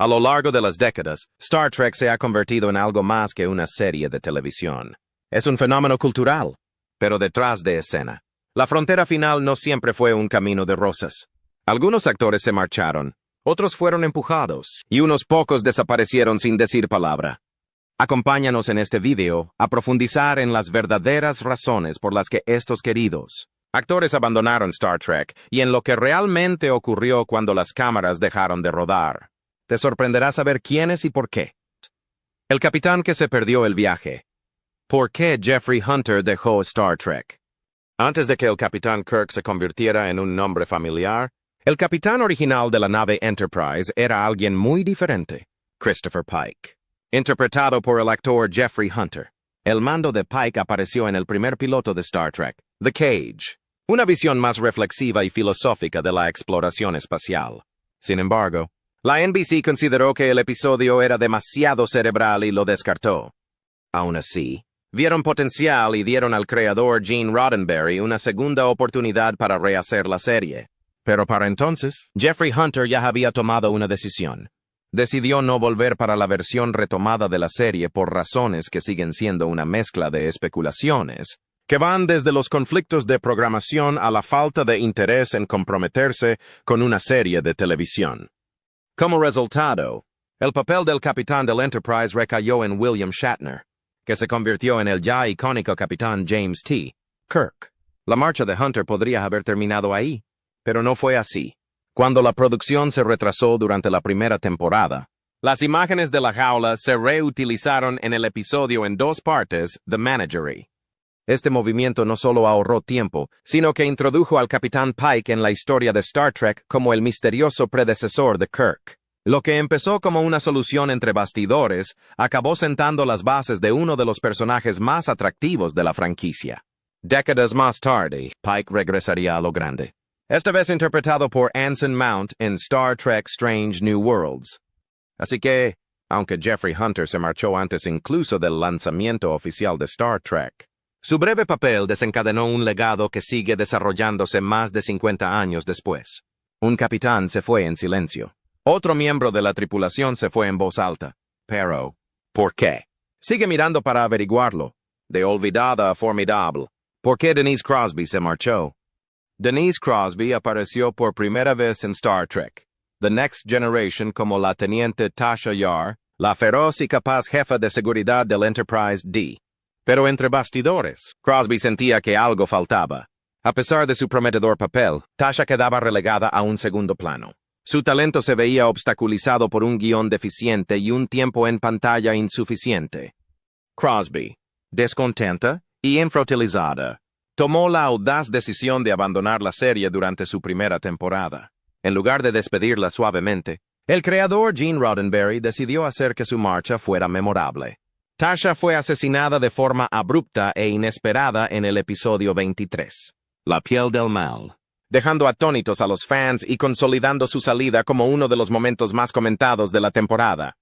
A lo largo de las décadas, Star Trek se ha convertido en algo más que una serie de televisión. Es un fenómeno cultural, pero detrás de escena. La frontera final no siempre fue un camino de rosas. Algunos actores se marcharon, otros fueron empujados, y unos pocos desaparecieron sin decir palabra. Acompáñanos en este video a profundizar en las verdaderas razones por las que estos queridos actores abandonaron Star Trek y en lo que realmente ocurrió cuando las cámaras dejaron de rodar. Te sorprenderá saber quiénes y por qué. El capitán que se perdió el viaje. ¿Por qué Jeffrey Hunter dejó Star Trek? Antes de que el capitán Kirk se convirtiera en un nombre familiar, el capitán original de la nave Enterprise era alguien muy diferente, Christopher Pike. Interpretado por el actor Jeffrey Hunter. El mando de Pike apareció en el primer piloto de Star Trek, The Cage, una visión más reflexiva y filosófica de la exploración espacial. Sin embargo, la NBC consideró que el episodio era demasiado cerebral y lo descartó. Aún así, vieron potencial y dieron al creador Gene Roddenberry una segunda oportunidad para rehacer la serie. Pero para entonces, Jeffrey Hunter ya había tomado una decisión. Decidió no volver para la versión retomada de la serie por razones que siguen siendo una mezcla de especulaciones, que van desde los conflictos de programación a la falta de interés en comprometerse con una serie de televisión. Como resultado, el papel del capitán del Enterprise recayó en William Shatner, que se convirtió en el ya icónico capitán James T. Kirk. La marcha de Hunter podría haber terminado ahí, pero no fue así. Cuando la producción se retrasó durante la primera temporada, las imágenes de la jaula se reutilizaron en el episodio en dos partes, The Menagerie. Este movimiento no solo ahorró tiempo, sino que introdujo al capitán Pike en la historia de Star Trek como el misterioso predecesor de Kirk. Lo que empezó como una solución entre bastidores, acabó sentando las bases de uno de los personajes más atractivos de la franquicia. Décadas más tarde, Pike regresaría a lo grande. Esta vez interpretado por Anson Mount en Star Trek Strange New Worlds. Así que, aunque Jeffrey Hunter se marchó antes incluso del lanzamiento oficial de Star Trek, su breve papel desencadenó un legado que sigue desarrollándose más de 50 años después. Un capitán se fue en silencio. Otro miembro de la tripulación se fue en voz alta. Pero, ¿por qué? Sigue mirando para averiguarlo. De olvidada a formidable. ¿Por qué Denise Crosby se marchó? Denise Crosby apareció por primera vez en Star Trek, The Next Generation como la teniente Tasha Yar, la feroz y capaz jefa de seguridad del Enterprise D. Pero entre bastidores, Crosby sentía que algo faltaba. A pesar de su prometedor papel, Tasha quedaba relegada a un segundo plano. Su talento se veía obstaculizado por un guión deficiente y un tiempo en pantalla insuficiente. Crosby, descontenta y infrautilizada, tomó la audaz decisión de abandonar la serie durante su primera temporada. En lugar de despedirla suavemente, el creador Gene Roddenberry decidió hacer que su marcha fuera memorable. Tasha fue asesinada de forma abrupta e inesperada en el episodio 23, La piel del mal, dejando atónitos a los fans y consolidando su salida como uno de los momentos más comentados de la temporada.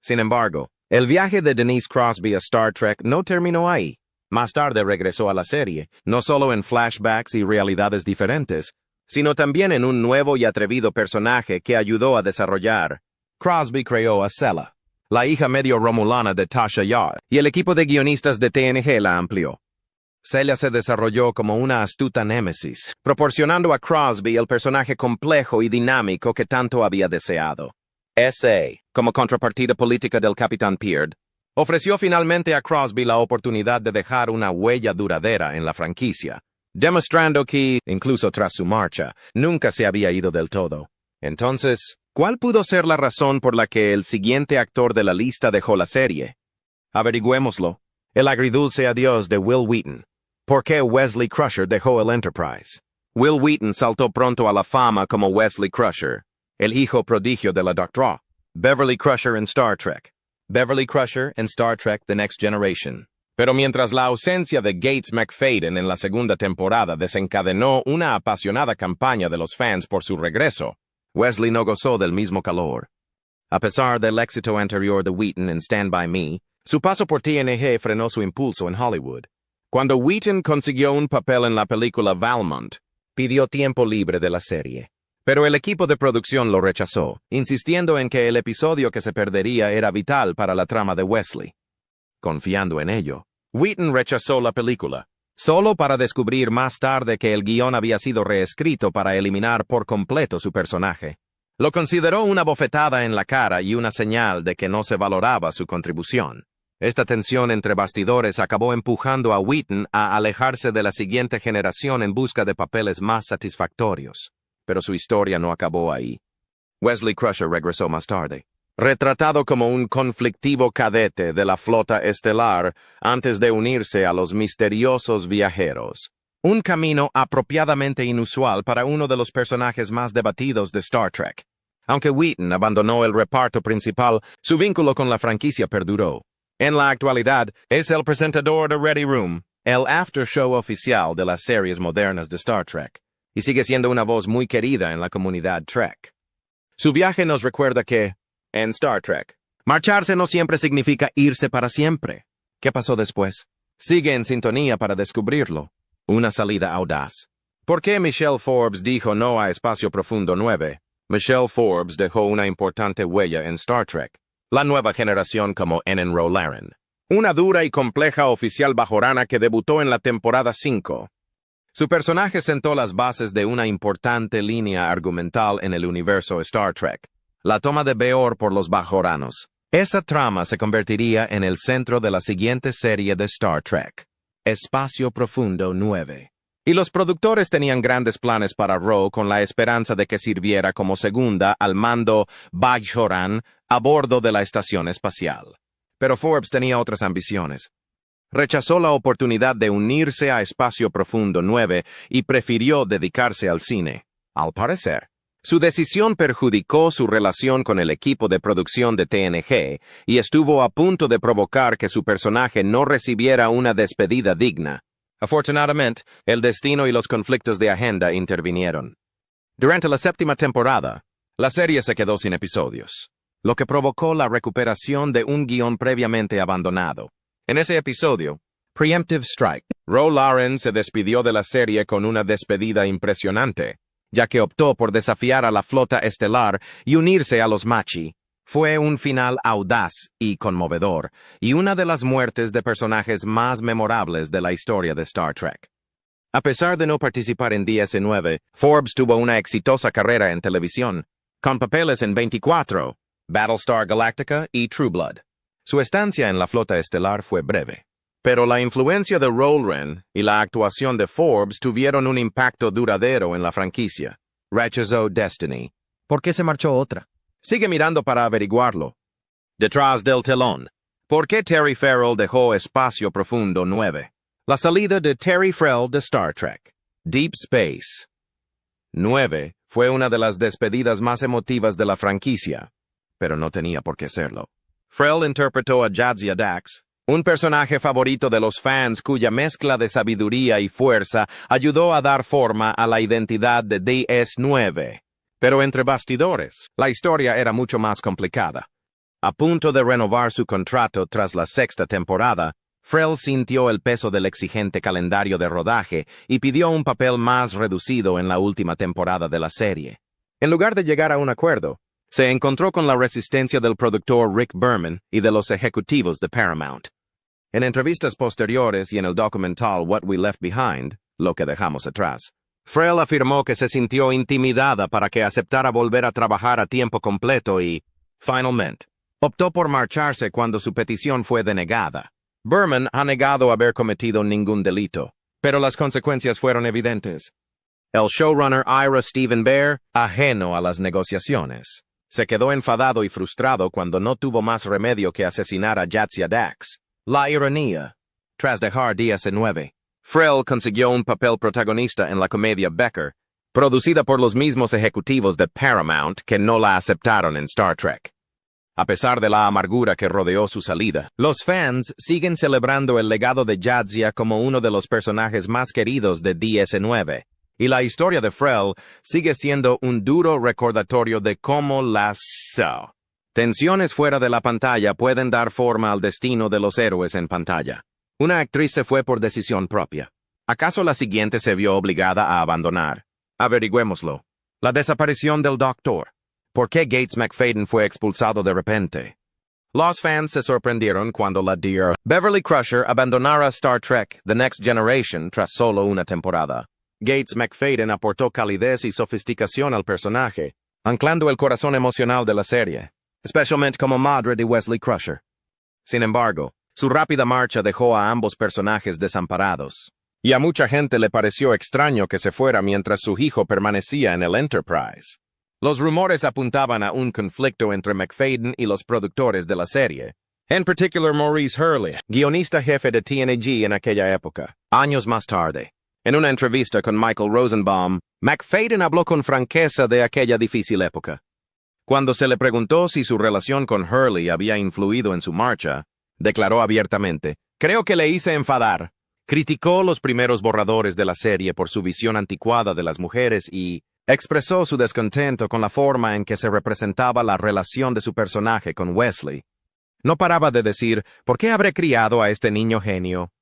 Sin embargo, el viaje de Denise Crosby a Star Trek no terminó ahí. Más tarde regresó a la serie, no solo en flashbacks y realidades diferentes, sino también en un nuevo y atrevido personaje que ayudó a desarrollar. Crosby creó a Sela, la hija medio romulana de Tasha Yar, y el equipo de guionistas de TNG la amplió. Sela se desarrolló como una astuta némesis, proporcionando a Crosby el personaje complejo y dinámico que tanto había deseado. S.A., como contrapartida política del Capitán Peard, ofreció finalmente a Crosby la oportunidad de dejar una huella duradera en la franquicia, demostrando que, incluso tras su marcha, nunca se había ido del todo. Entonces, ¿cuál pudo ser la razón por la que el siguiente actor de la lista dejó la serie? Averigüémoslo. El agridulce adiós de Wil Wheaton. ¿Por qué Wesley Crusher dejó el Enterprise? Wil Wheaton saltó pronto a la fama como Wesley Crusher, el hijo prodigio de la Doctora. Beverly Crusher en Star Trek. Beverly Crusher en Star Trek The Next Generation. Pero mientras la ausencia de Gates McFadden en la segunda temporada desencadenó una apasionada campaña de los fans por su regreso, Wesley no gozó del mismo calor. A pesar del éxito anterior de Wheaton en Stand By Me, su paso por TNG frenó su impulso en Hollywood. Cuando Wheaton consiguió un papel en la película Valmont, pidió tiempo libre de la serie. Pero el equipo de producción lo rechazó, insistiendo en que el episodio que se perdería era vital para la trama de Wesley. Confiando en ello, Wheaton rechazó la película, solo para descubrir más tarde que el guión había sido reescrito para eliminar por completo su personaje. Lo consideró una bofetada en la cara y una señal de que no se valoraba su contribución. Esta tensión entre bastidores acabó empujando a Wheaton a alejarse de la siguiente generación en busca de papeles más satisfactorios. Pero su historia no acabó ahí. Wesley Crusher regresó más tarde, retratado como un conflictivo cadete de la flota estelar antes de unirse a los misteriosos viajeros. Un camino apropiadamente inusual para uno de los personajes más debatidos de Star Trek. Aunque Wheaton abandonó el reparto principal, su vínculo con la franquicia perduró. En la actualidad, es el presentador de Ready Room, el after show oficial de las series modernas de Star Trek, y sigue siendo una voz muy querida en la comunidad Trek. Su viaje nos recuerda que, en Star Trek, marcharse no siempre significa irse para siempre. ¿Qué pasó después? Sigue en sintonía para descubrirlo. Una salida audaz. ¿Por qué Michelle Forbes dijo no a Espacio Profundo 9? Michelle Forbes dejó una importante huella en Star Trek, la nueva generación como Enen Rolaren, una dura y compleja oficial bajorana que debutó en la temporada 5. Su personaje sentó las bases de una importante línea argumental en el universo Star Trek, la toma de Beor por los bajoranos. Esa trama se convertiría en el centro de la siguiente serie de Star Trek, Espacio Profundo 9. Y los productores tenían grandes planes para Ro con la esperanza de que sirviera como segunda al mando Bajoran a bordo de la estación espacial. Pero Forbes tenía otras ambiciones. Rechazó la oportunidad de unirse a Espacio Profundo 9 y prefirió dedicarse al cine. Al parecer, su decisión perjudicó su relación con el equipo de producción de TNG y estuvo a punto de provocar que su personaje no recibiera una despedida digna. Afortunadamente, el destino y los conflictos de agenda intervinieron. Durante la 7ª temporada, la serie se quedó sin episodios, lo que provocó la recuperación de un guión previamente abandonado. En ese episodio, Preemptive Strike, Ro Laren se despidió de la serie con una despedida impresionante, ya que optó por desafiar a la flota estelar y unirse a los Machi. Fue un final audaz y conmovedor, y una de las muertes de personajes más memorables de la historia de Star Trek. A pesar de no participar en DS9, Forbes tuvo una exitosa carrera en televisión, con papeles en 24, Battlestar Galactica y True Blood. Su estancia en la flota estelar fue breve, pero la influencia de Rolren y la actuación de Forbes tuvieron un impacto duradero en la franquicia. Rechazó Destiny. ¿Por qué se marchó otra? Sigue mirando para averiguarlo. Detrás del telón. ¿Por qué Terry Farrell dejó Espacio Profundo 9? La salida de Terry Farrell de Star Trek. Deep Space 9 fue una de las despedidas más emotivas de la franquicia, pero no tenía por qué serlo. Farrell interpretó a Jadzia Dax, un personaje favorito de los fans cuya mezcla de sabiduría y fuerza ayudó a dar forma a la identidad de DS9. Pero entre bastidores, la historia era mucho más complicada. A punto de renovar su contrato tras la 6ª temporada, Farrell sintió el peso del exigente calendario de rodaje y pidió un papel más reducido en la última temporada de la serie. En lugar de llegar a un acuerdo, se encontró con la resistencia del productor Rick Berman y de los ejecutivos de Paramount. En entrevistas posteriores y en el documental What We Left Behind, lo que dejamos atrás, Farrell afirmó que se sintió intimidada para que aceptara volver a trabajar a tiempo completo y, finalmente, optó por marcharse cuando su petición fue denegada. Berman ha negado haber cometido ningún delito, pero las consecuencias fueron evidentes. El showrunner Ira Steven Behr, ajeno a las negociaciones, se quedó enfadado y frustrado cuando no tuvo más remedio que asesinar a Jadzia Dax. La ironía. Tras dejar DS9, Farrell consiguió un papel protagonista en la comedia Becker, producida por los mismos ejecutivos de Paramount que no la aceptaron en Star Trek. A pesar de la amargura que rodeó su salida, los fans siguen celebrando el legado de Jadzia como uno de los personajes más queridos de DS9, y la historia de Farrell sigue siendo un duro recordatorio de cómo las tensiones fuera de la pantalla pueden dar forma al destino de los héroes en pantalla. Una actriz se fue por decisión propia. ¿Acaso la siguiente se vio obligada a abandonar? Averigüémoslo. La desaparición del Doctor. ¿Por qué Gates McFadden fue expulsado de repente? Los fans se sorprendieron cuando la Dear Beverly Crusher abandonara Star Trek The Next Generation tras solo una temporada. Gates McFadden aportó calidez y sofisticación al personaje, anclando el corazón emocional de la serie, especialmente como madre de Wesley Crusher. Sin embargo, su rápida marcha dejó a ambos personajes desamparados, y a mucha gente le pareció extraño que se fuera mientras su hijo permanecía en el Enterprise. Los rumores apuntaban a un conflicto entre McFadden y los productores de la serie, en particular Maurice Hurley, guionista jefe de TNG en aquella época. Años más tarde, en una entrevista con Michael Rosenbaum, McFadden habló con franqueza de aquella difícil época. Cuando se le preguntó si su relación con Hurley había influido en su marcha, declaró abiertamente: «Creo que le hice enfadar». Criticó los primeros borradores de la serie por su visión anticuada de las mujeres y expresó su descontento con la forma en que se representaba la relación de su personaje con Wesley. No paraba de decir: «¿Por qué habré criado a este niño genio?»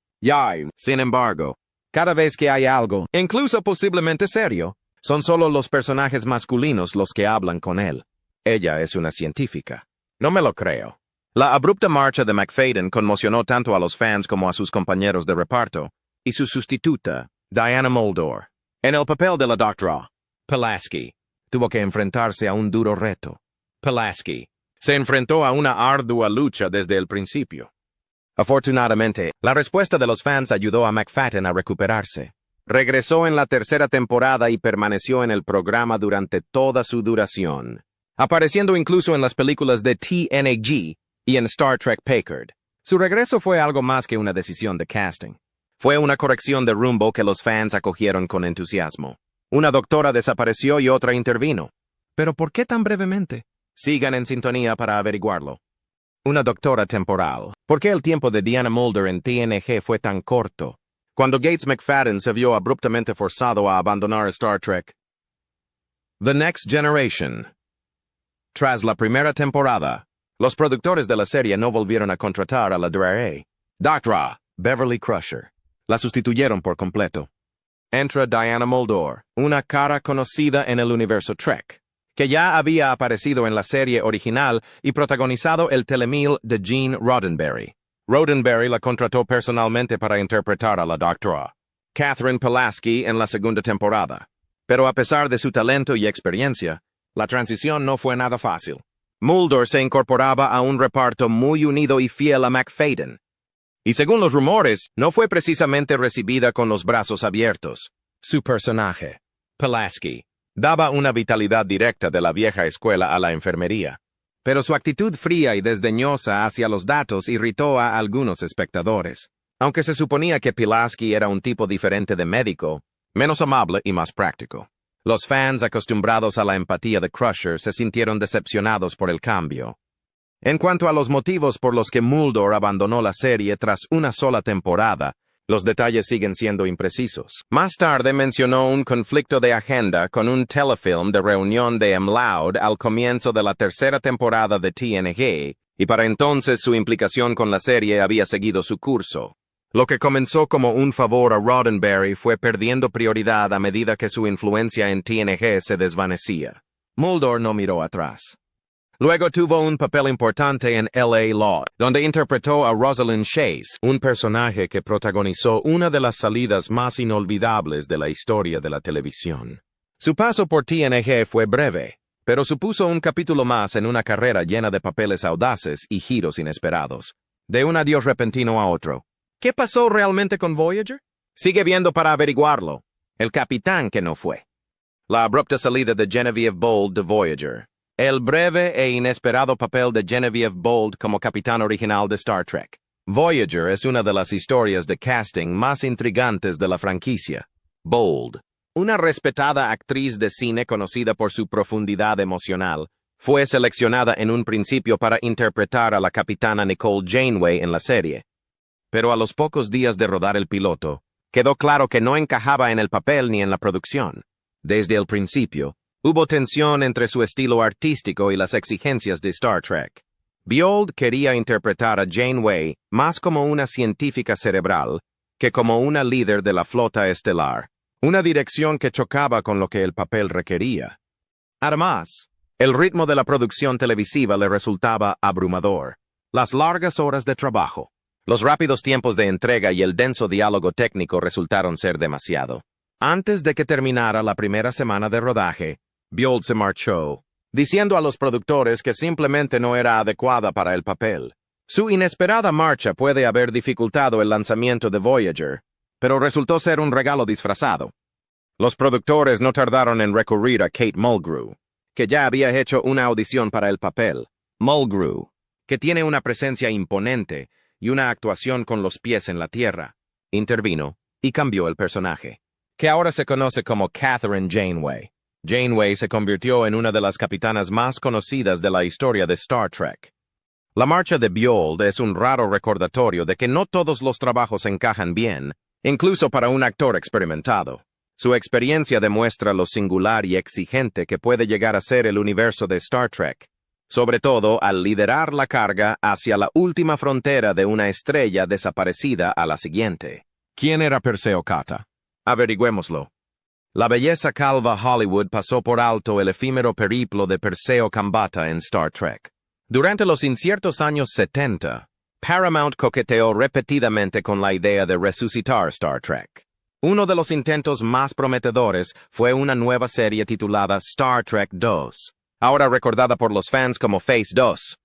Sin embargo, cada vez que hay algo, incluso posiblemente serio, son solo los personajes masculinos los que hablan con él. Ella es una científica. No me lo creo. La abrupta marcha de McFadden conmocionó tanto a los fans como a sus compañeros de reparto, y su sustituta, Diana Muldaur, en el papel de la Doctora, Pulaski, tuvo que enfrentarse a un duro reto. Pulaski se enfrentó a una ardua lucha desde el principio. Afortunadamente, la respuesta de los fans ayudó a McFadden a recuperarse. Regresó en la tercera temporada y permaneció en el programa durante toda su duración, apareciendo incluso en las películas de TNG y en Star Trek Picard. Su regreso fue algo más que una decisión de casting. Fue una corrección de rumbo que los fans acogieron con entusiasmo. Una doctora desapareció y otra intervino. ¿Pero por qué tan brevemente? Sigan en sintonía para averiguarlo. Una doctora temporal. ¿Por qué el tiempo de Diana Muldaur en TNG fue tan corto? Cuando Gates McFadden se vio abruptamente forzado a abandonar Star Trek The Next Generation. Tras la primera temporada, los productores de la serie no volvieron a contratar a la Doctora Beverly Crusher. La sustituyeron por completo. Entra Diana Muldaur, una cara conocida en el universo Trek, que ya había aparecido en la serie original y protagonizado el telemill de Gene Roddenberry. Roddenberry la contrató personalmente para interpretar a la Doctora Catherine Pulaski en la segunda temporada. Pero a pesar de su talento y experiencia, la transición no fue nada fácil. Muldaur se incorporaba a un reparto muy unido y fiel a McFadden, y según los rumores, no fue precisamente recibida con los brazos abiertos. Su personaje, Pulaski, daba una vitalidad directa de la vieja escuela a la enfermería, pero su actitud fría y desdeñosa hacia los datos irritó a algunos espectadores. Aunque se suponía que Pulaski era un tipo diferente de médico, menos amable y más práctico. Los fans acostumbrados a la empatía de Crusher se sintieron decepcionados por el cambio. En cuanto a los motivos por los que Muldaur abandonó la serie tras una sola temporada, los detalles siguen siendo imprecisos. Más tarde mencionó un conflicto de agenda con un telefilm de reunión de MLOUD al comienzo de la tercera temporada de TNG, y para entonces su implicación con la serie había seguido su curso. Lo que comenzó como un favor a Roddenberry fue perdiendo prioridad a medida que su influencia en TNG se desvanecía. Muldaur no miró atrás. Luego tuvo un papel importante en L.A. Law, donde interpretó a Rosalind Chase, un personaje que protagonizó una de las salidas más inolvidables de la historia de la televisión. Su paso por TNG fue breve, pero supuso un capítulo más en una carrera llena de papeles audaces y giros inesperados. De un adiós repentino a otro. ¿Qué pasó realmente con Voyager? Sigue viendo para averiguarlo. El capitán que no fue. La abrupta salida de Genevieve Bold de Voyager. El breve e inesperado papel de Genevieve Bold como capitán original de Star Trek. Voyager es una de las historias de casting más intrigantes de la franquicia. Bold, una respetada actriz de cine conocida por su profundidad emocional, fue seleccionada en un principio para interpretar a la capitana Nicole Janeway en la serie. Pero a los pocos días de rodar el piloto, quedó claro que no encajaba en el papel ni en la producción. Desde el principio, hubo tensión entre su estilo artístico y las exigencias de Star Trek. Bold quería interpretar a Janeway más como una científica cerebral que como una líder de la flota estelar, una dirección que chocaba con lo que el papel requería. Además, el ritmo de la producción televisiva le resultaba abrumador. Las largas horas de trabajo, los rápidos tiempos de entrega y el denso diálogo técnico resultaron ser demasiado. Antes de que terminara la primera semana de rodaje, Bjold se marchó, diciendo a los productores que simplemente no era adecuada para el papel. Su inesperada marcha puede haber dificultado el lanzamiento de Voyager, pero resultó ser un regalo disfrazado. Los productores no tardaron en recurrir a Kate Mulgrew, que ya había hecho una audición para el papel. Mulgrew, que tiene una presencia imponente y una actuación con los pies en la tierra, intervino y cambió el personaje, que ahora se conoce como Catherine Janeway. Janeway se convirtió en una de las capitanas más conocidas de la historia de Star Trek. La marcha de Bjold es un raro recordatorio de que no todos los trabajos encajan bien, incluso para un actor experimentado. Su experiencia demuestra lo singular y exigente que puede llegar a ser el universo de Star Trek, sobre todo al liderar la carga hacia la última frontera de una estrella desaparecida a la siguiente. ¿Quién era Perseo Kata? Averigüémoslo. La belleza calva Hollywood pasó por alto el efímero periplo de Perseo Kambata en Star Trek. Durante los inciertos años 70, Paramount coqueteó repetidamente con la idea de resucitar Star Trek. Uno de los intentos más prometedores fue una nueva serie titulada Star Trek II, ahora recordada por los fans como Phase 2.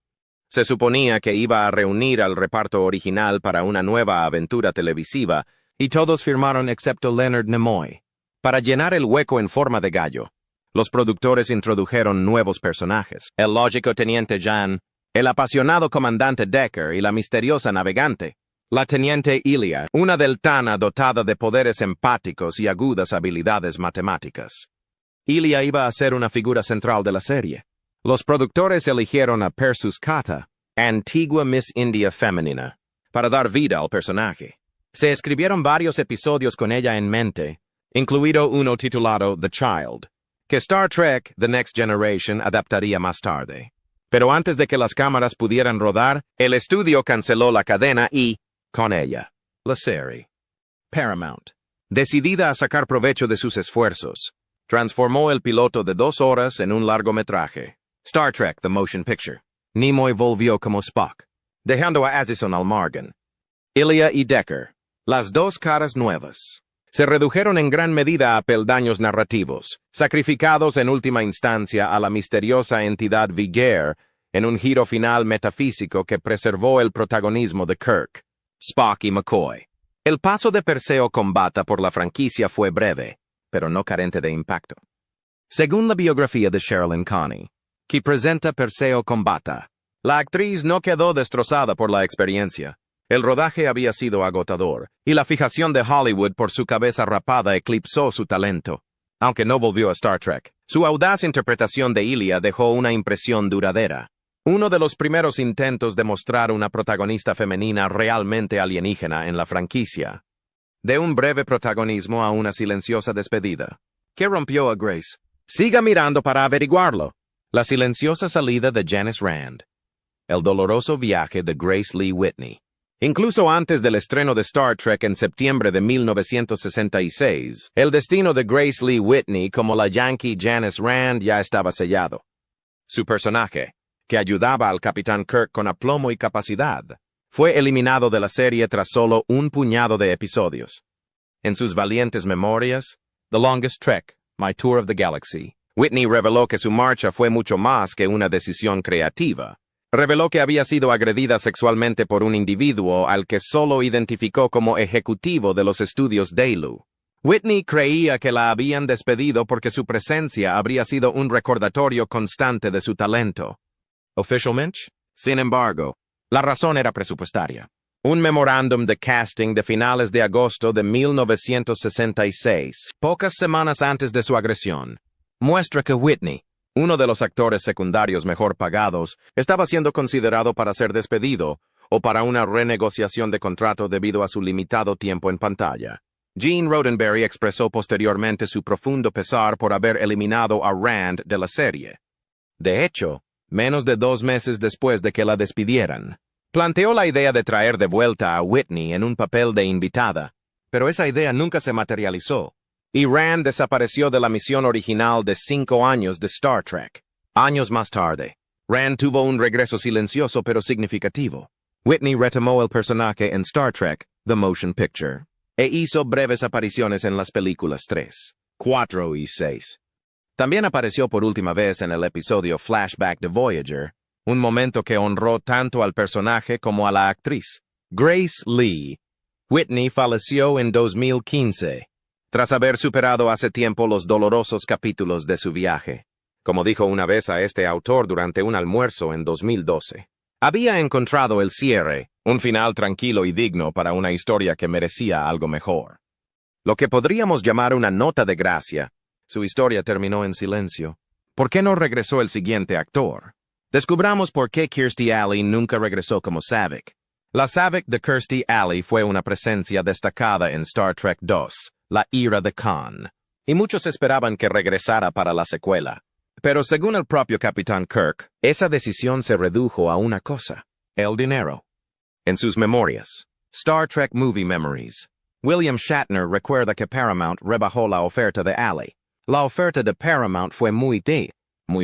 Se suponía que iba a reunir al reparto original para una nueva aventura televisiva, y todos firmaron excepto Leonard Nimoy. Para llenar el hueco en forma de gallo, los productores introdujeron nuevos personajes: el lógico teniente Jan, el apasionado comandante Decker y la misteriosa navegante, la teniente Ilia, una deltana dotada de poderes empáticos y agudas habilidades matemáticas. Ilia iba a ser una figura central de la serie. Los productores eligieron a Perseus Kata, antigua Miss India femenina, para dar vida al personaje. Se escribieron varios episodios con ella en mente, incluido uno titulado The Child, que Star Trek The Next Generation adaptaría más tarde. Pero antes de que las cámaras pudieran rodar, el estudio canceló la cadena y, con ella, la serie. Paramount, decidida a sacar provecho de sus esfuerzos, transformó el piloto de 2 horas en un largometraje, Star Trek The Motion Picture. Nimoy volvió como Spock, dejando a Addison al margen. Ilia y Decker, las dos caras nuevas, se redujeron en gran medida a peldaños narrativos, sacrificados en última instancia a la misteriosa entidad V'Ger en un giro final metafísico que preservó el protagonismo de Kirk, Spock y McCoy. El paso de Perseo Kambata por la franquicia fue breve, pero no carente de impacto. Según la biografía de Sherilyn Connie, que presenta Perseo Kambata, la actriz no quedó destrozada por la experiencia. El rodaje había sido agotador, y la fijación de Hollywood por su cabeza rapada eclipsó su talento. Aunque no volvió a Star Trek, su audaz interpretación de Ilia dejó una impresión duradera. Uno de los primeros intentos de mostrar una protagonista femenina realmente alienígena en la franquicia. De un breve protagonismo a una silenciosa despedida. ¿Qué rompió a Grace? Siga mirando para averiguarlo. La silenciosa salida de Janice Rand. El doloroso viaje de Grace Lee Whitney. Incluso antes del estreno de Star Trek en septiembre de 1966, el destino de Grace Lee Whitney como la Yankee Janice Rand ya estaba sellado. Su personaje, que ayudaba al Capitán Kirk con aplomo y capacidad, fue eliminado de la serie tras solo un puñado de episodios. En sus valientes memorias, The Longest Trek, My Tour of the Galaxy, Whitney reveló que su marcha fue mucho más que una decisión creativa. Reveló que había sido agredida sexualmente por un individuo al que solo identificó como ejecutivo de los estudios Delu. Whitney creía que la habían despedido porque su presencia habría sido un recordatorio constante de su talento. Officialmente, sin embargo, la razón era presupuestaria. Un memorándum de casting de finales de agosto de 1966, pocas semanas antes de su agresión, muestra que Whitney, uno de los actores secundarios mejor pagados, estaba siendo considerado para ser despedido o para una renegociación de contrato debido a su limitado tiempo en pantalla. Gene Roddenberry expresó posteriormente su profundo pesar por haber eliminado a Rand de la serie. De hecho, menos de 2 meses después de que la despidieran, planteó la idea de traer de vuelta a Whitney en un papel de invitada, pero esa idea nunca se materializó. y Rand desapareció de la misión original de 5 años de Star Trek. Años más tarde, Rand tuvo un regreso silencioso pero significativo. Whitney retomó el personaje en Star Trek, The Motion Picture, e hizo breves apariciones en las películas 3, 4 y 6. También apareció por última vez en el episodio Flashback de Voyager, un momento que honró tanto al personaje como a la actriz. Grace Lee. Whitney falleció en 2015, tras haber superado hace tiempo los dolorosos capítulos de su viaje. Como dijo una vez a este autor durante un almuerzo en 2012. Había encontrado el cierre, un final tranquilo y digno para una historia que merecía algo mejor. Lo que podríamos llamar una nota de gracia. Su historia terminó en silencio. ¿Por qué no regresó el siguiente actor? Descubramos por qué Kirstie Alley nunca regresó como Saavik. La Saavik de Kirstie Alley fue una presencia destacada en Star Trek II, La Ira de Khan, y muchos esperaban que regresara para la secuela. Pero según el propio Capitán Kirk, esa decisión se redujo a una cosa: el dinero. En sus memorias, Star Trek Movie Memories, William Shatner recuerda que Paramount rebajó la oferta de Alley. La oferta de Paramount fue muy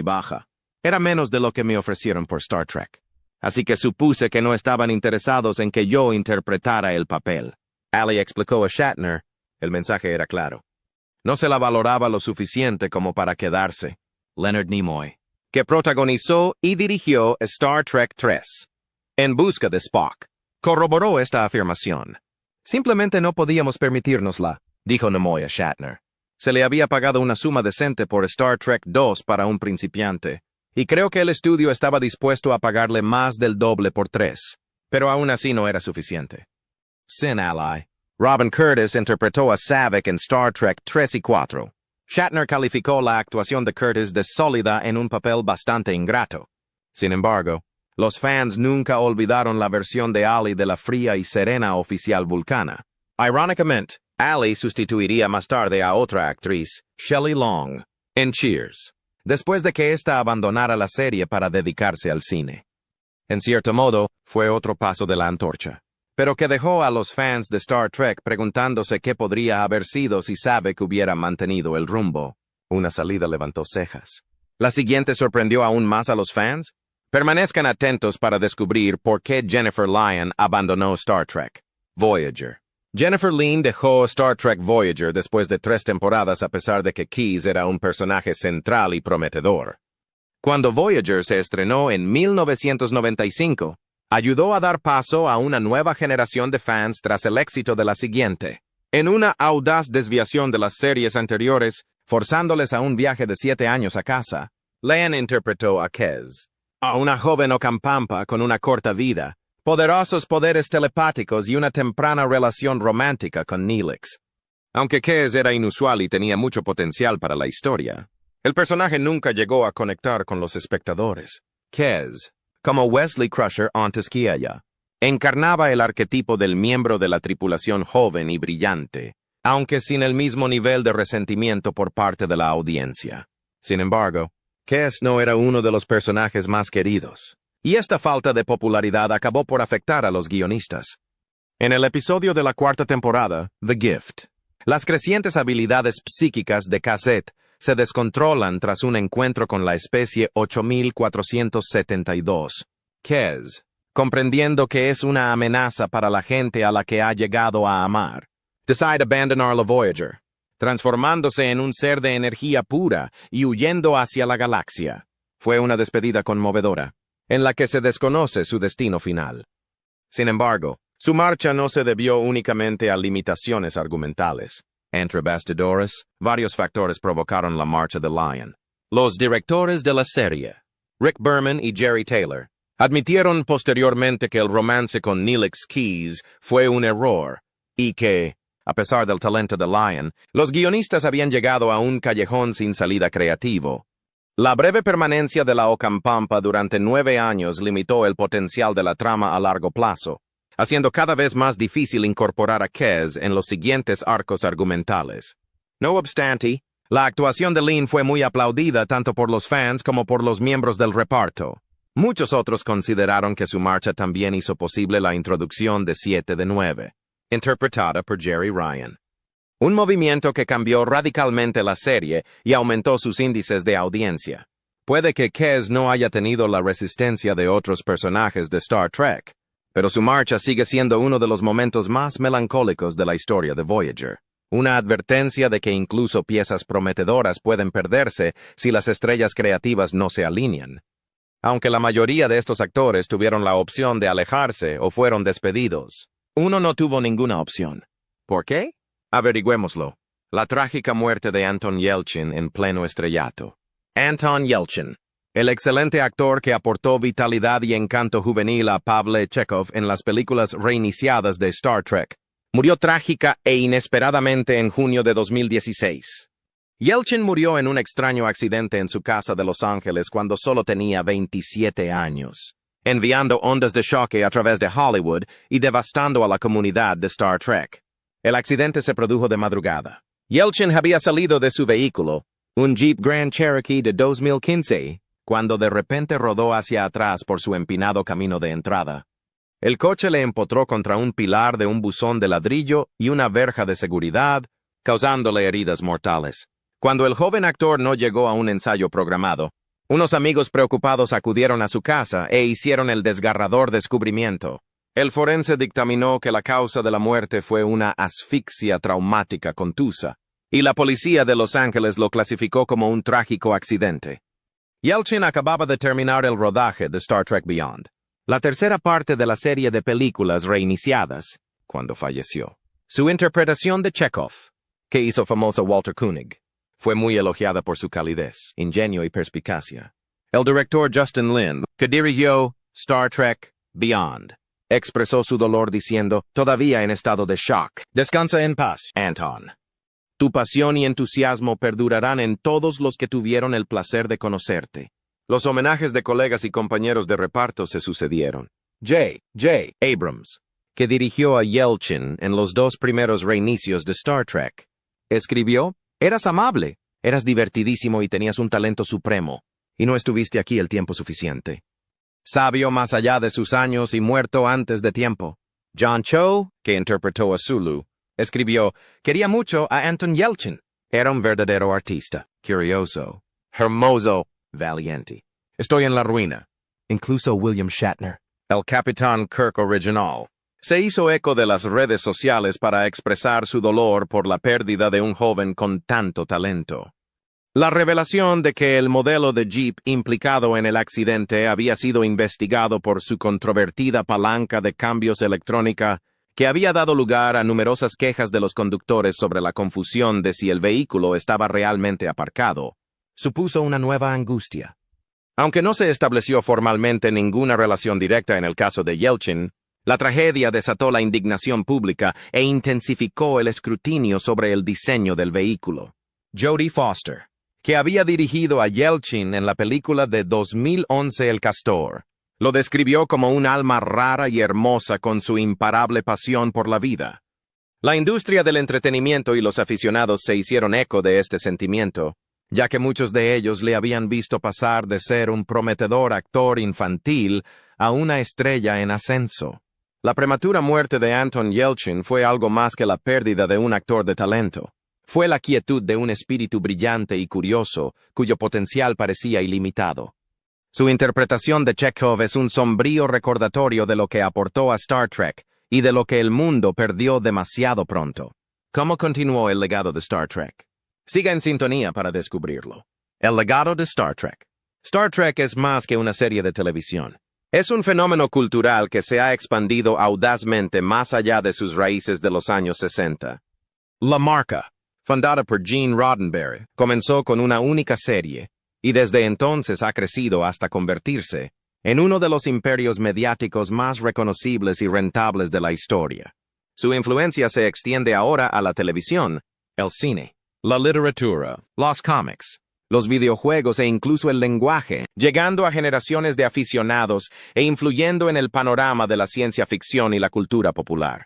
baja. Era menos de lo que me ofrecieron por Star Trek. Así que supuse que no estaban interesados en que yo interpretara el papel. Alley explicó a Shatner. El mensaje era claro. No se la valoraba lo suficiente como para quedarse. Leonard Nimoy, que protagonizó y dirigió Star Trek 3, En busca de Spock, corroboró esta afirmación. Simplemente no podíamos permitírnosla, dijo Nimoy a Shatner. Se le había pagado una suma decente por Star Trek 2 para un principiante, y creo que el estudio estaba dispuesto a pagarle más del doble por 3, pero aún así no era suficiente. Sin Ally, Robin Curtis interpretó a Saavik en Star Trek 3 y 4. Shatner calificó la actuación de Curtis de sólida en un papel bastante ingrato. Sin embargo, los fans nunca olvidaron la versión de Alley de la fría y serena oficial vulcana. Irónicamente, Alley sustituiría más tarde a otra actriz, Shelley Long, en Cheers, después de que ésta abandonara la serie para dedicarse al cine. En cierto modo, fue otro paso de la antorcha, pero que dejó a los fans de Star Trek preguntándose qué podría haber sido si Saavik hubiera mantenido el rumbo. Una salida levantó cejas. ¿La siguiente sorprendió aún más a los fans? Permanezcan atentos para descubrir por qué Jennifer Lyon abandonó Star Trek. Voyager. Jennifer Lyon dejó Star Trek Voyager después de 3 temporadas a pesar de que Keyes era un personaje central y prometedor. Cuando Voyager se estrenó en 1995, ayudó a dar paso a una nueva generación de fans tras el éxito de la siguiente. En una audaz desviación de las series anteriores, forzándoles a un viaje de 7 años a casa, Lyon interpretó a Kes, a una joven Ocampampa con una corta vida, poderosos poderes telepáticos y una temprana relación romántica con Neelix. Aunque Kes era inusual y tenía mucho potencial para la historia, el personaje nunca llegó a conectar con los espectadores. Kes, como Wesley Crusher antes que ella, encarnaba el arquetipo del miembro de la tripulación joven y brillante, aunque sin el mismo nivel de resentimiento por parte de la audiencia. Sin embargo, Kes no era uno de los personajes más queridos, y esta falta de popularidad acabó por afectar a los guionistas. En el episodio de la 4ª temporada, The Gift, las crecientes habilidades psíquicas de Cassette se descontrolan tras un encuentro con la especie 8472. Kes, comprendiendo que es una amenaza para la gente a la que ha llegado a amar, decide abandonar la Voyager, transformándose en un ser de energía pura y huyendo hacia la galaxia. Fue una despedida conmovedora, en la que se desconoce su destino final. Sin embargo, su marcha no se debió únicamente a limitaciones argumentales. Entre bastidores, varios factores provocaron la marcha de Lyon. Los directores de la serie, Rick Berman y Jerry Taylor, admitieron posteriormente que el romance con Neelix Keyes fue un error, y que, a pesar del talento de Lyon, los guionistas habían llegado a un callejón sin salida creativo. La breve permanencia de la Ocampampa durante 9 años limitó el potencial de la trama a largo plazo, haciendo cada vez más difícil incorporar a Kes en los siguientes arcos argumentales. No obstante, la actuación de Lynn fue muy aplaudida tanto por los fans como por los miembros del reparto. Muchos otros consideraron que su marcha también hizo posible la introducción de 7 de 9, interpretada por Jerry Ryan. Un movimiento que cambió radicalmente la serie y aumentó sus índices de audiencia. Puede que Kes no haya tenido la resistencia de otros personajes de Star Trek, pero su marcha sigue siendo uno de los momentos más melancólicos de la historia de Voyager. Una advertencia de que incluso piezas prometedoras pueden perderse si las estrellas creativas no se alinean. Aunque la mayoría de estos actores tuvieron la opción de alejarse o fueron despedidos, uno no tuvo ninguna opción. ¿Por qué? Averigüémoslo. La trágica muerte de Anton Yelchin en pleno estrellato. Anton Yelchin, el excelente actor que aportó vitalidad y encanto juvenil a Pavel Chekhov en las películas reiniciadas de Star Trek, murió trágica e inesperadamente en junio de 2016. Yelchin murió en un extraño accidente en su casa de Los Ángeles cuando solo tenía 27 años, enviando ondas de choque a través de Hollywood y devastando a la comunidad de Star Trek. El accidente se produjo de madrugada. Yelchin había salido de su vehículo, un Jeep Grand Cherokee de 2015, cuando de repente rodó hacia atrás por su empinado camino de entrada. El coche le empotró contra un pilar de un buzón de ladrillo y una verja de seguridad, causándole heridas mortales. Cuando el joven actor no llegó a un ensayo programado, unos amigos preocupados acudieron a su casa e hicieron el desgarrador descubrimiento. El forense dictaminó que la causa de la muerte fue una asfixia traumática contusa, y la policía de Los Ángeles lo clasificó como un trágico accidente. Yelchin acababa de terminar el rodaje de Star Trek Beyond, la tercera parte de la serie de películas reiniciadas, cuando falleció. Su interpretación de Chekhov, que hizo famoso Walter Koenig, fue muy elogiada por su calidez, ingenio y perspicacia. El director Justin Lin, que dirigió Star Trek Beyond, expresó su dolor diciendo, todavía en estado de shock. Descansa en paz, Anton. Tu pasión y entusiasmo perdurarán en todos los que tuvieron el placer de conocerte. Los homenajes de colegas y compañeros de reparto se sucedieron. J. Abrams, que dirigió a Yelchin en los dos primeros reinicios de Star Trek, escribió, eras amable, eras divertidísimo y tenías un talento supremo, y no estuviste aquí el tiempo suficiente. Sabio más allá de sus años y muerto antes de tiempo. John Cho, que interpretó a Sulu, escribió, quería mucho a Anton Yelchin. Era un verdadero artista, curioso, hermoso, valiente. Estoy en la ruina. Incluso William Shatner, el Capitán Kirk original, se hizo eco de las redes sociales para expresar su dolor por la pérdida de un joven con tanto talento. La revelación de que el modelo de Jeep implicado en el accidente había sido investigado por su controvertida palanca de cambios electrónica, que había dado lugar a numerosas quejas de los conductores sobre la confusión de si el vehículo estaba realmente aparcado, supuso una nueva angustia. Aunque no se estableció formalmente ninguna relación directa en el caso de Yelchin, la tragedia desató la indignación pública e intensificó el escrutinio sobre el diseño del vehículo. Jodie Foster, que había dirigido a Yelchin en la película de 2011 El Castor, lo describió como un alma rara y hermosa con su imparable pasión por la vida. La industria del entretenimiento y los aficionados se hicieron eco de este sentimiento, ya que muchos de ellos le habían visto pasar de ser un prometedor actor infantil a una estrella en ascenso. La prematura muerte de Anton Yelchin fue algo más que la pérdida de un actor de talento. Fue la quietud de un espíritu brillante y curioso, cuyo potencial parecía ilimitado. Su interpretación de Chekhov es un sombrío recordatorio de lo que aportó a Star Trek y de lo que el mundo perdió demasiado pronto. ¿Cómo continuó el legado de Star Trek? Siga en sintonía para descubrirlo. El legado de Star Trek. Star Trek es más que una serie de televisión. Es un fenómeno cultural que se ha expandido audazmente más allá de sus raíces de los años 60. La marca, fundada por Gene Roddenberry, comenzó con una única serie, y desde entonces ha crecido hasta convertirse en uno de los imperios mediáticos más reconocibles y rentables de la historia. Su influencia se extiende ahora a la televisión, el cine, la literatura, los cómics, los videojuegos e incluso el lenguaje, llegando a generaciones de aficionados e influyendo en el panorama de la ciencia ficción y la cultura popular.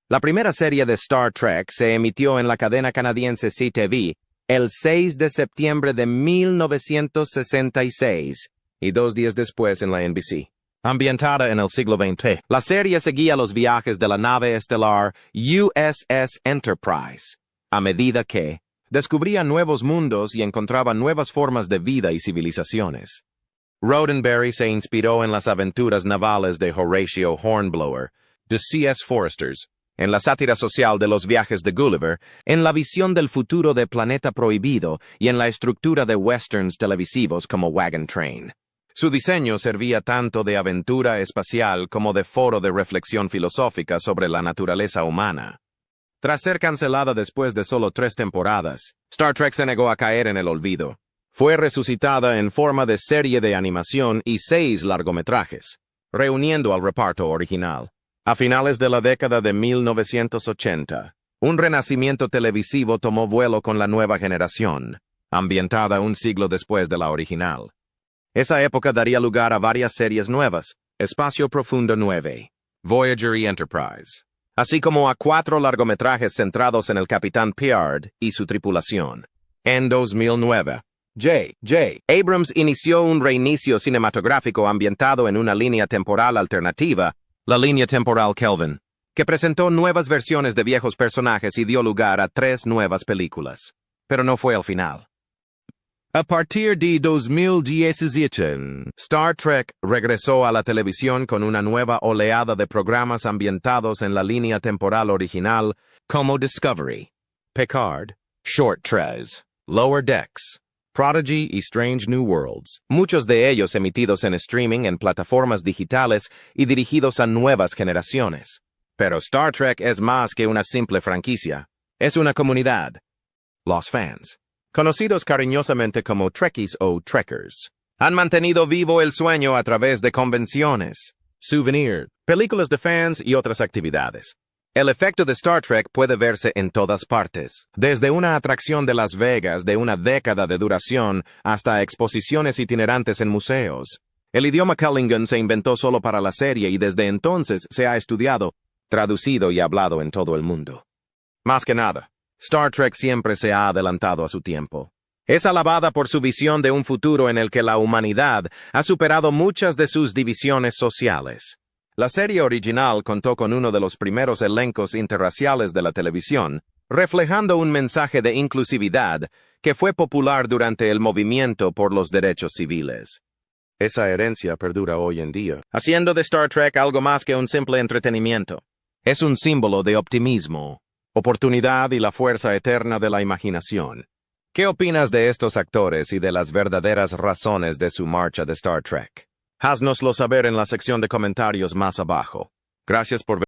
La primera serie de Star Trek se emitió en la cadena canadiense CTV el 6 de septiembre de 1966 y 2 días después en la NBC. Ambientada en el siglo XX, la serie seguía los viajes de la nave estelar USS Enterprise, a medida que descubría nuevos mundos y encontraba nuevas formas de vida y civilizaciones. Roddenberry se inspiró en las aventuras navales de Horatio Hornblower, de C.S. Foresters, en la sátira social de los viajes de Gulliver, en la visión del futuro de Planeta Prohibido y en la estructura de westerns televisivos como Wagon Train. Su diseño servía tanto de aventura espacial como de foro de reflexión filosófica sobre la naturaleza humana. Tras ser cancelada después de solo 3 temporadas, Star Trek se negó a caer en el olvido. Fue resucitada en forma de serie de animación y 6 largometrajes, reuniendo al reparto original. A finales de la década de 1980, un renacimiento televisivo tomó vuelo con la nueva generación, ambientada un siglo después de la original. Esa época daría lugar a varias series nuevas: Espacio Profundo 9, Voyager y Enterprise, así como a 4 largometrajes centrados en el Capitán Picard y su tripulación. En 2009, J.J. Abrams inició un reinicio cinematográfico ambientado en una línea temporal alternativa, la línea temporal Kelvin, que presentó nuevas versiones de viejos personajes y dio lugar a 3 nuevas películas. Pero no fue el final. A partir de 2017, Star Trek regresó a la televisión con una nueva oleada de programas ambientados en la línea temporal original, como Discovery, Picard, Short Tres, Lower Decks, Prodigy y Strange New Worlds, muchos de ellos emitidos en streaming en plataformas digitales y dirigidos a nuevas generaciones. Pero Star Trek es más que una simple franquicia. Es una comunidad. Los fans, conocidos cariñosamente como Trekkies o Trekkers, han mantenido vivo el sueño a través de convenciones, souvenirs, películas de fans y otras actividades. El efecto de Star Trek puede verse en todas partes, desde una atracción de Las Vegas de una década de duración hasta exposiciones itinerantes en museos. El idioma Klingon se inventó solo para la serie y desde entonces se ha estudiado, traducido y hablado en todo el mundo. Más que nada, Star Trek siempre se ha adelantado a su tiempo. Es alabada por su visión de un futuro en el que la humanidad ha superado muchas de sus divisiones sociales. La serie original contó con uno de los primeros elencos interraciales de la televisión, reflejando un mensaje de inclusividad que fue popular durante el movimiento por los derechos civiles. Esa herencia perdura hoy en día, haciendo de Star Trek algo más que un simple entretenimiento. Es un símbolo de optimismo, oportunidad y la fuerza eterna de la imaginación. ¿Qué opinas de estos actores y de las verdaderas razones de su marcha de Star Trek? Haznoslo saber en la sección de comentarios más abajo. Gracias por ver.